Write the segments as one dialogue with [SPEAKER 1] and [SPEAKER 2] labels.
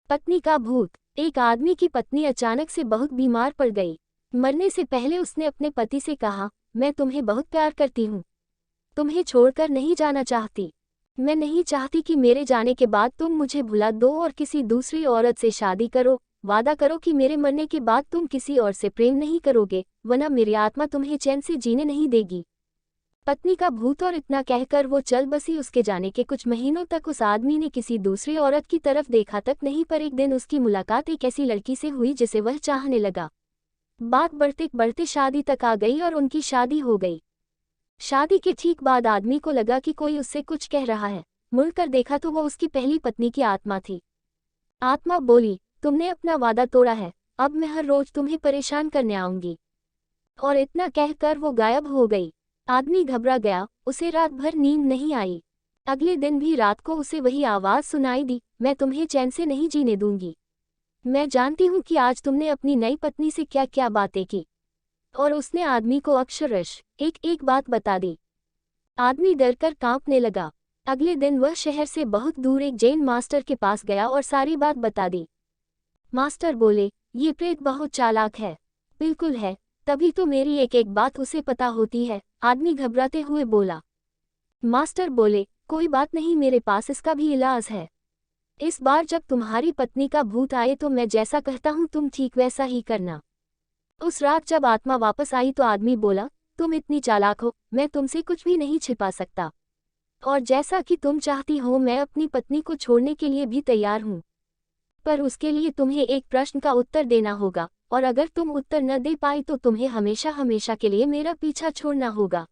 [SPEAKER 1] पत्नी का भूत। एक आदमी की पत्नी अचानक से बहुत बीमार पड़ गई। मरने से पहले उसने अपने पति से कहा, मैं तुम्हें बहुत प्यार करती हूँ, तुम्हें छोड़कर नहीं जाना चाहती। मैं नहीं चाहती कि मेरे जाने के बाद तुम मुझे भुला दो और किसी दूसरी औरत से शादी करो। वादा करो कि मेरे मरने के बाद तुम किसी और से प्रेम नहीं करोगे, वरना मेरी आत्मा तुम्हें चैन से जीने नहीं देगी। पत्नी का भूत। और इतना कहकर वो चल बसी। उसके जाने के कुछ महीनों तक उस आदमी ने किसी दूसरी औरत की तरफ देखा तक नहीं, पर एक दिन उसकी मुलाकात एक ऐसी लड़की से हुई जिसे वह चाहने लगा। बात बढ़ते बढ़ते शादी तक आ गई और उनकी शादी हो गई। शादी के ठीक बाद आदमी को लगा कि कोई उससे कुछ कह रहा है। मुड़कर देखा तो वो उसकी पहली पत्नी की आत्मा थी। आत्मा बोली, तुमने अपना वादा तोड़ा है, अब मैं हर रोज तुम्हें परेशान करने आऊंगी। और इतना कहकर वो गायब हो गई। आदमी घबरा गया, उसे रात भर नींद नहीं आई। अगले दिन भी रात को उसे वही आवाज सुनाई दी, मैं तुम्हें चैन से नहीं जीने दूंगी। मैं जानती हूँ कि आज तुमने अपनी नई पत्नी से क्या क्या बातें की। और उसने आदमी को अक्षरश एक एक बात बता दी। आदमी डरकर कांपने लगा। अगले दिन वह शहर से बहुत दूर एक जैन मास्टर के पास गया और सारी बात बता दी। मास्टर बोले, ये प्रेत बहुत चालाक है। बिल्कुल है, तभी तो मेरी एक एक बात उसे पता होती है। आदमी घबराते हुए बोला। मास्टर बोले, कोई बात नहीं, मेरे पास इसका भी इलाज है। इस बार जब तुम्हारी पत्नी का भूत आए तो मैं जैसा कहता हूँ तुम ठीक वैसा ही करना। उस रात जब आत्मा वापस आई तो आदमी बोला, तुम इतनी चालाक हो, मैं तुमसे कुछ भी नहीं छिपा सकता। और जैसा कि तुम चाहती हो मैं अपनी पत्नी को छोड़ने के लिए भी तैयार हूँ, पर उसके लिए तुम्हें एक प्रश्न का उत्तर देना होगा, और अगर तुम उत्तर न दे पाई तो तुम्हें हमेशा हमेशा के लिए मेरा पीछा छोड़ना होगा।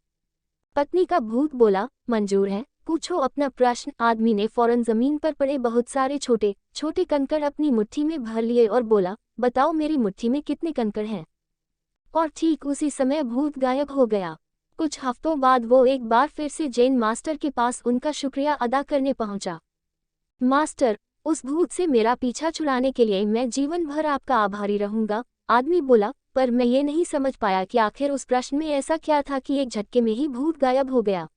[SPEAKER 1] पत्नी का भूत बोला, मंजूर है, पूछो अपना प्रश्न। आदमी ने फौरन जमीन पर पड़े बहुत सारे छोटे छोटे कंकड़ अपनी मुट्ठी में भर लिए और बोला, बताओ मेरी मुट्ठी में कितने कंकड़ हैं। और ठीक उसी समय भूत गायब हो गया। कुछ हफ्तों बाद वो एक बार फिर से जैन मास्टर के पास उनका शुक्रिया अदा करने पहुंचा। मास्टर, उस भूत से मेरा पीछा छुड़ाने के लिए मैं जीवन भर आपका आभारी रहूंगा। आदमी बोला, पर मैं ये नहीं समझ पाया कि आखिर उस प्रश्न में ऐसा क्या था कि एक झटके में ही भूत गायब हो गया।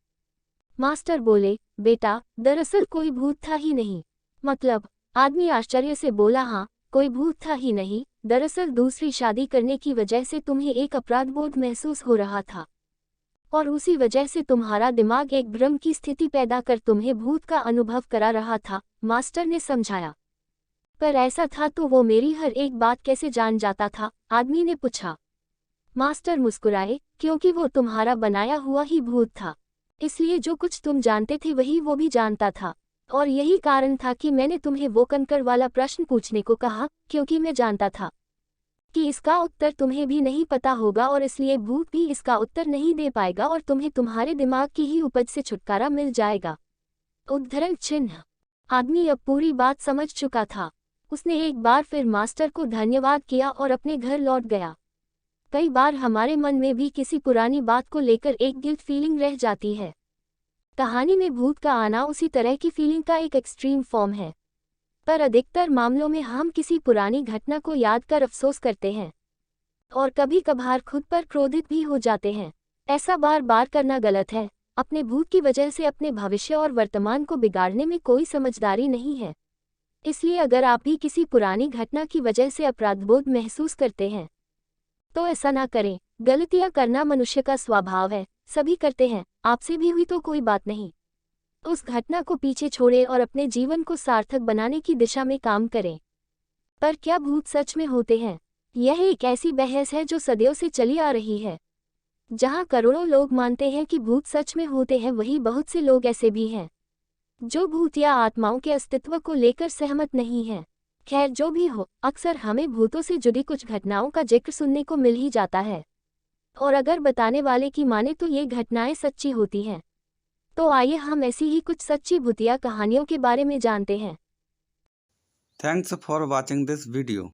[SPEAKER 1] मास्टर बोले, बेटा, दरअसल कोई भूत था ही नहीं। मतलब? आदमी आश्चर्य से बोला, हाँ, कोई भूत था ही नहीं, दरअसल दूसरी शादी करने की वजह से तुम्हें एक अपराधबोध महसूस हो रहा था, और उसी वजह से तुम्हारा दिमाग एक भ्रम की स्थिति पैदा कर तुम्हें भूत का अनुभव करा रहा था। मास्टर ने समझाया। पर ऐसा था तो वो मेरी हर एक बात कैसे जान जाता था? आदमी ने पूछा। मास्टर मुस्कुराए, क्योंकि वो तुम्हारा बनाया हुआ ही भूत था, इसलिए जो कुछ तुम जानते थे वही वो भी जानता था। और यही कारण था कि मैंने तुम्हें वो कंकड़ वाला प्रश्न पूछने को कहा, क्योंकि मैं जानता था कि इसका उत्तर तुम्हें भी नहीं पता होगा और इसलिए भूत भी इसका उत्तर नहीं दे पाएगा और तुम्हें तुम्हारे दिमाग की ही उपज से छुटकारा मिल जाएगा। उद्धरण चिन्ह। आदमी अब पूरी बात समझ चुका था। उसने एक बार फिर मास्टर को धन्यवाद किया और अपने घर लौट गया। कई बार हमारे मन में भी किसी पुरानी बात को लेकर एक गिल्ट फीलिंग रह जाती है। कहानी में भूत का आना उसी तरह की फीलिंग का एक एक्सट्रीम फॉर्म है, पर अधिकतर मामलों में हम किसी पुरानी घटना को याद कर अफसोस करते हैं और कभी कभार खुद पर क्रोधित भी हो जाते हैं। ऐसा बार बार करना गलत है। अपने भूत की वजह से अपने भविष्य और वर्तमान को बिगाड़ने में कोई समझदारी नहीं है। इसलिए अगर आप भी किसी पुरानी घटना की वजह से अपराधबोध महसूस करते हैं तो ऐसा ना करें। गलतियां करना मनुष्य का स्वभाव है, सभी करते हैं, आपसे भी हुई तो कोई बात नहीं। उस घटना को पीछे छोड़ें और अपने जीवन को सार्थक बनाने की दिशा में काम करें। पर क्या भूत सच में होते हैं? यह एक ऐसी बहस है जो सदियों से चली आ रही है। जहां करोड़ों लोग मानते हैं कि भूत सच में होते हैं, वहीं बहुत से लोग ऐसे भी हैं जो भूत या आत्माओं के अस्तित्व को लेकर सहमत नहीं हैं। खैर, जो भी हो, अक्सर हमें भूतों से जुड़ी कुछ घटनाओं का जिक्र सुनने को मिल ही जाता है, और अगर बताने वाले की माने तो ये घटनाएं सच्ची होती हैं। तो आइए हम ऐसी ही कुछ सच्ची भूतिया कहानियों के बारे में जानते हैं।
[SPEAKER 2] Thanks for watching this video.